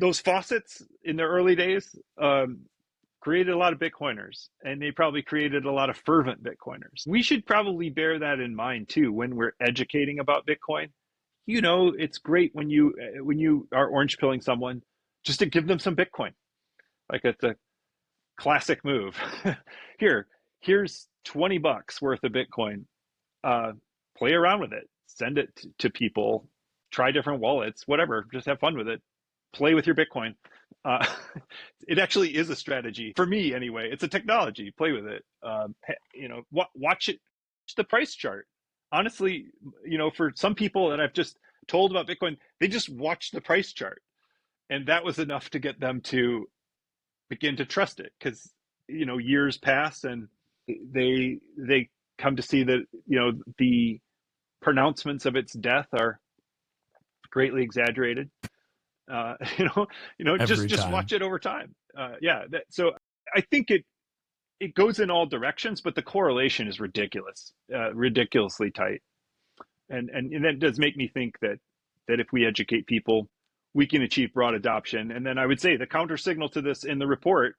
those faucets in the early days created a lot of Bitcoiners, and they probably created a lot of fervent Bitcoiners. We should probably bear that in mind too when we're educating about Bitcoin. You know, it's great when you are orange pilling someone just to give them some Bitcoin. Like it's a classic move. Here's $20 worth of Bitcoin. Play around with it. Send it to people. Try different wallets. Whatever. Just have fun with it. Play with your Bitcoin. Uh, it actually is a strategy for me anyway. It's a technology. Play with it. Watch it. Watch the price chart. Honestly, for some people that I've just told about Bitcoin, they just watch the price chart, and that was enough to get them to begin to trust it. Because years pass, and they come to see that the pronouncements of its death are greatly exaggerated. Every just time. watch it over time. So I think it goes in all directions, but the correlation is ridiculous, ridiculously tight. And that does make me think that if we educate people, we can achieve broad adoption. And then I would say the counter signal to this in the report,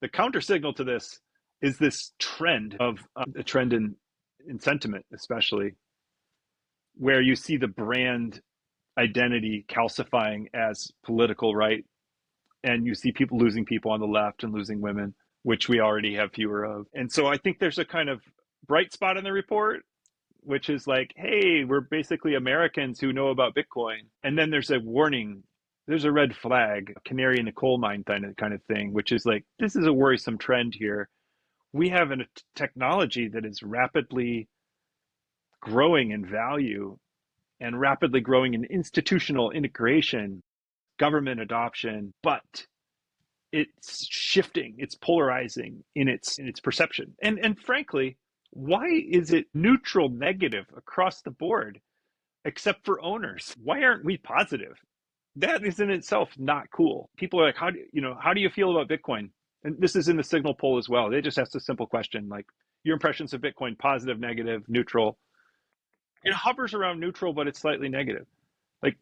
the counter signal to this is this trend of a trend in sentiment, especially where you see the brand identity calcifying as political right, and you see people losing people on the left and losing women, which we already have fewer of. And so I think there's a kind of bright spot in the report, which is like, hey, we're basically Americans who know about Bitcoin. And then there's a warning, there's a red flag, a canary in the coal mine kind of thing, which is like, this is a worrisome trend here. We have a technology that is rapidly growing in value and rapidly growing in institutional integration, government adoption, but it's shifting, it's polarizing in its perception. And frankly, why is it neutral negative across the board, except for owners? Why aren't we positive? That is in itself not cool. People are like, how do you feel about Bitcoin? And this is in the Signal poll as well. They just asked a simple question like, your impressions of Bitcoin, positive, negative, neutral. It hovers around neutral, but it's slightly negative. Like,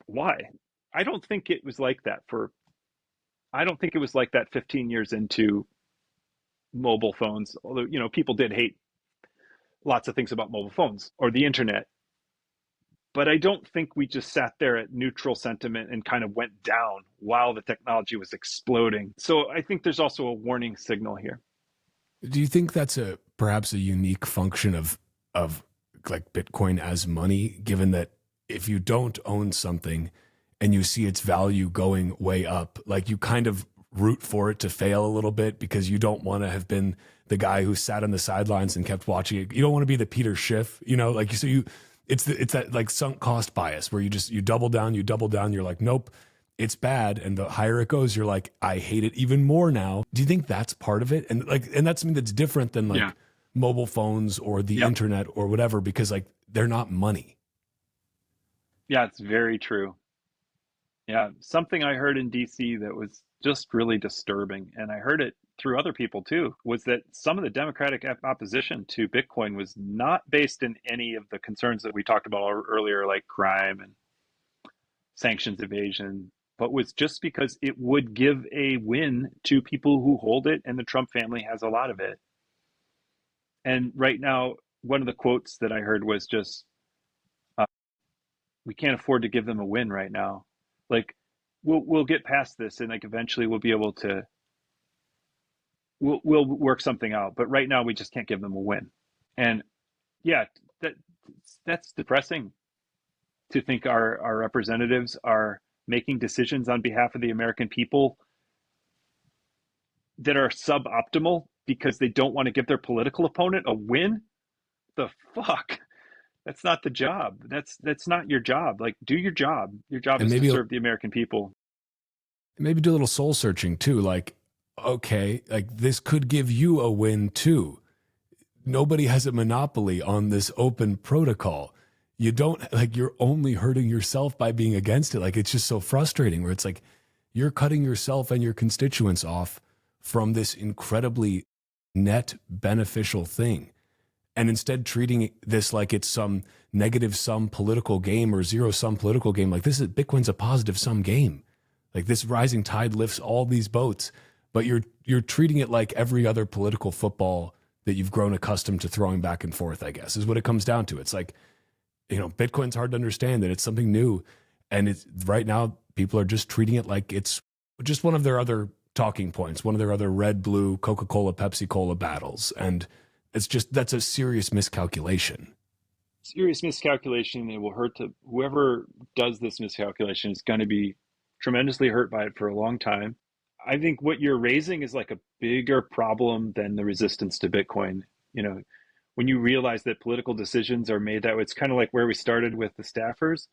why? I don't think it was like that 15 years into mobile phones, although, people did hate lots of things about mobile phones or the internet. But I don't think we just sat there at neutral sentiment and kind of went down while the technology was exploding. So I think there's also a warning signal here. Do you think that's perhaps a unique function of like Bitcoin as money, given that if you don't own something and you see its value going way up, like you kind of root for it to fail a little bit because you don't want to have been the guy who sat on the sidelines and kept watching it. You don't want to be the Peter Schiff, it's that like sunk cost bias where you double down, you're like, nope, it's bad. And the higher it goes, you're like, I hate it even more now. Do you think that's part of it? And that's something that's different than mobile phones or the internet or whatever, because like they're not money. Yeah, it's very true. Yeah, something I heard in DC that was just really disturbing, and I heard it through other people too, was that some of the Democratic opposition to Bitcoin was not based in any of the concerns that we talked about earlier, like crime and sanctions evasion, but was just because it would give a win to people who hold it, and the Trump family has a lot of it. And right now, one of the quotes that I heard was just, we can't afford to give them a win right now. Like, we'll get past this, and like eventually we'll be able to, we'll work something out. But right now we just can't give them a win. And yeah, that's depressing to think our representatives are making decisions on behalf of the American people that are suboptimal because they don't want to give their political opponent a win. The fuck? That's not the job. That's not your job. Like, do your job. Your job is to serve the American people. Maybe do a little soul searching too. Like, okay, like this could give you a win too. Nobody has a monopoly on this open protocol. You don't, like, you're only hurting yourself by being against it. Like, it's just so frustrating where it's like you're cutting yourself and your constituents off from this incredibly net beneficial thing. And instead treating this like it's some negative sum political game or zero sum political game. Like, this is Bitcoin's a positive sum game. Like this rising tide lifts all these boats, but you're treating it like every other political football that you've grown accustomed to throwing back and forth, I guess, is what it comes down to. It's like, Bitcoin's hard to understand that it's something new. And it's right now people are just treating it like it's just one of their other talking points, one of their other red, blue, Coca-Cola, Pepsi-Cola battles. And it's just, that's a serious miscalculation. Serious miscalculation. It will hurt to whoever does this miscalculation is going to be tremendously hurt by it for a long time. I think what you're raising is like a bigger problem than the resistance to Bitcoin. When you realize that political decisions are made that way, it's kind of like where we started with the staffers.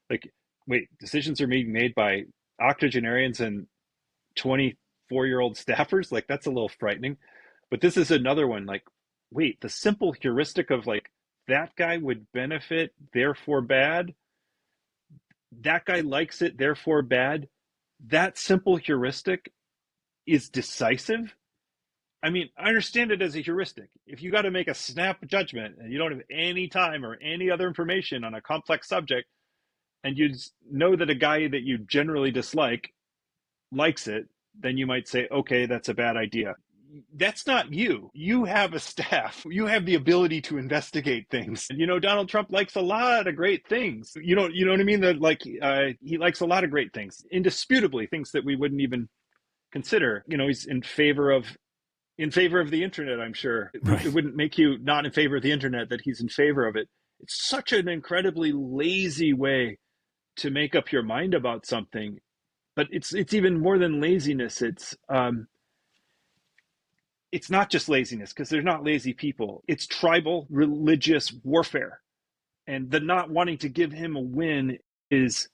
Like, wait, decisions are being made by octogenarians and 24-year-old staffers? Like, that's a little frightening. But this is another one. Like, wait, the simple heuristic of like, that guy would benefit, therefore bad. That guy likes it, therefore bad. That simple heuristic is decisive. I mean, I understand it as a heuristic. If you got to make a snap judgment and you don't have any time or any other information on a complex subject, and you know that a guy that you generally dislike likes it, then you might say, okay, that's a bad idea. That's not you. You have a staff. You have the ability to investigate things. Donald Trump likes a lot of great things. You know what I mean? That he likes a lot of great things, indisputably, things that we wouldn't even consider. He's in favor of the internet. I'm sure Right. it wouldn't make you not in favor of the internet that he's in favor of it. It's such an incredibly lazy way to make up your mind about something. But it's even more than laziness. It's not just laziness, because they're not lazy people. It's tribal religious warfare. And the not wanting to give him a win is,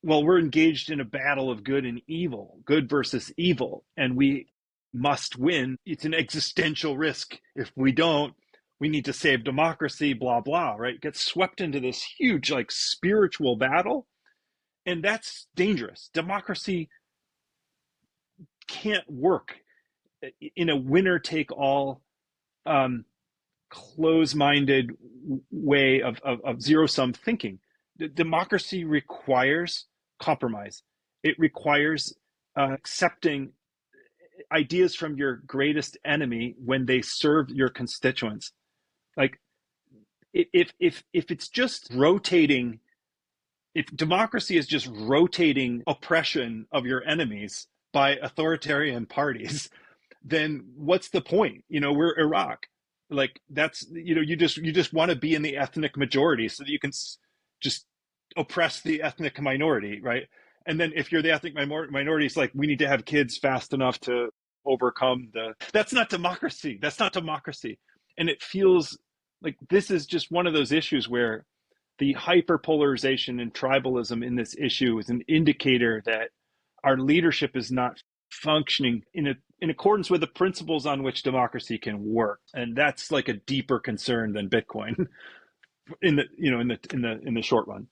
well, we're engaged in a battle of good and evil, good versus evil, and we must win. It's an existential risk. If we don't, we need to save democracy, blah, blah, right? Get swept into this huge, like, spiritual battle. And that's dangerous. Democracy can't work in a winner-take-all, close-minded way of zero-sum thinking. Democracy requires compromise. It requires accepting ideas from your greatest enemy when they serve your constituents. Like, if it's just rotating, if democracy is just rotating oppression of your enemies by authoritarian parties, then what's the point? We're Iraq. Like, that's, you just want to be in the ethnic majority so that you can just oppress the ethnic minority, right? And then if you're the ethnic minority, it's like, we need to have kids fast enough to overcome that's not democracy. That's not democracy. And it feels like this is just one of those issues where the hyper-polarization and tribalism in this issue is an indicator that our leadership is not functioning in accordance with the principles on which democracy can work. And that's like a deeper concern than Bitcoin in the short run.